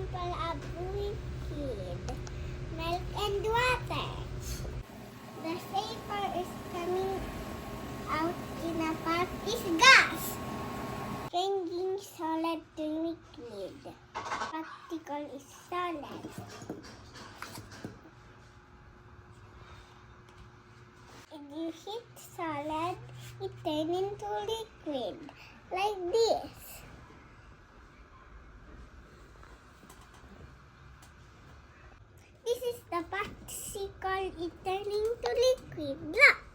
example of liquid, milk and water. The vapor is coming out in a pot is gas, changing solid to liquid. Particle is solid. If you heat solid, it turns into liquid, like this. This is the particle it turns into liquid. Look!